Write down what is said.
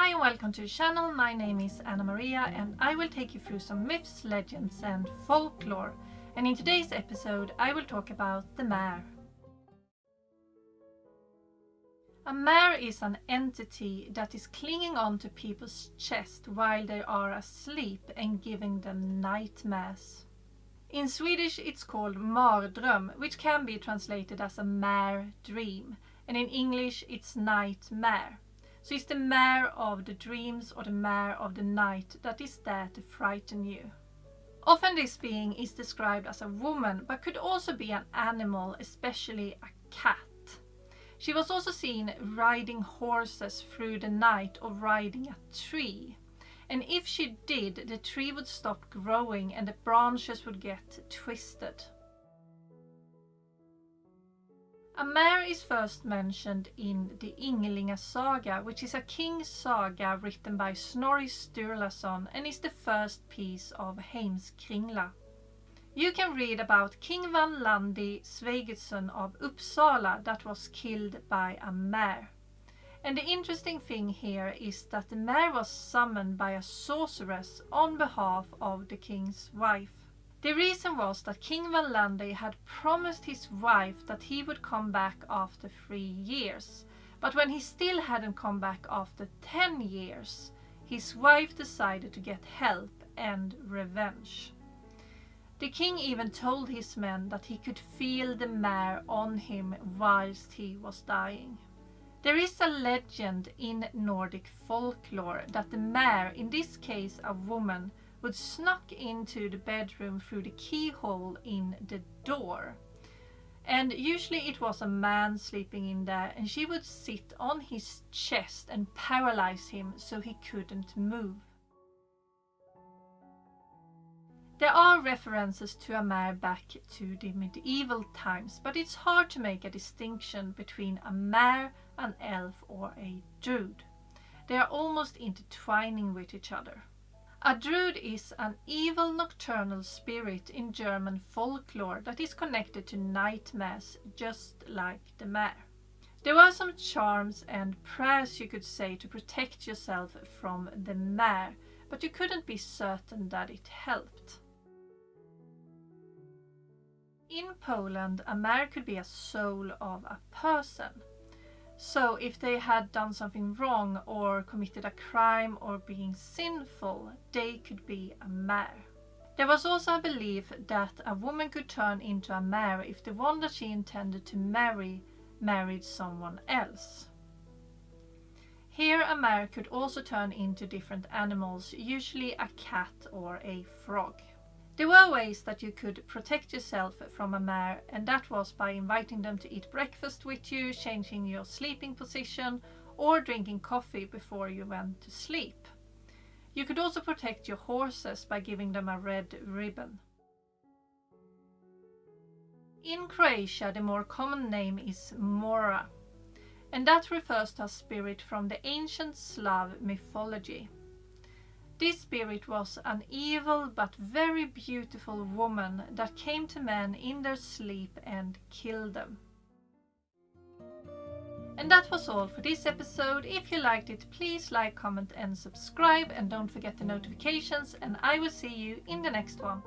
Hi and welcome to the channel. My name is Anna Maria and I will take you through some myths, legends and folklore. And in today's episode I will talk about the Mare. A mare is an entity that is clinging on to people's chest while they are asleep and giving them nightmares. In Swedish it's called mardröm, which can be translated as a mare dream, and in English it's nightmare. So it's the mare of the dreams or the mare of the night that is there to frighten you. Often this being is described as a woman, but could also be an animal, especially a cat. She was also seen riding horses through the night or riding a tree. And if she did, the tree would stop growing and the branches would get twisted. A mare is first mentioned in the Ynglinga saga, which is a king's saga written by Snorri Sturlason and is the first piece of Heimskringla. You can read about King Vanlandi Sveigesson of Uppsala that was killed by a mare. And the interesting thing here is that the mare was summoned by a sorceress on behalf of the king's wife. The reason was that King Vanlandi had promised his wife that he would come back after 3 years. But when he still hadn't come back after 10 years, his wife decided to get help and revenge. The king even told his men that he could feel the mare on him whilst he was dying. There is a legend in Nordic folklore that the mare, in this case a woman, would snuck into the bedroom through the keyhole in the door. And usually it was a man sleeping in there, and she would sit on his chest and paralyze him so he couldn't move. There are references to a mare back to the medieval times, but it's hard to make a distinction between a mare, an elf or a druid. They are almost intertwining with each other. A druid is an evil nocturnal spirit in German folklore that is connected to nightmares, just like the mare. There were some charms and prayers you could say to protect yourself from the mare, but you couldn't be certain that it helped. In Poland, a mare could be a soul of a person. So if they had done something wrong or committed a crime or being sinful, they could be a mare. There was also a belief that a woman could turn into a mare if the one that she intended to marry married someone else. Here a mare could also turn into different animals, usually a cat or a frog. There were ways that you could protect yourself from a mare, and that was by inviting them to eat breakfast with you, changing your sleeping position, or drinking coffee before you went to sleep. You could also protect your horses by giving them a red ribbon. In Croatia, the more common name is Mora, and that refers to a spirit from the ancient Slav mythology. This spirit was an evil but very beautiful woman that came to men in their sleep and killed them. And that was all for this episode. If you liked it, please like, comment and subscribe, and don't forget the notifications, and I will see you in the next one.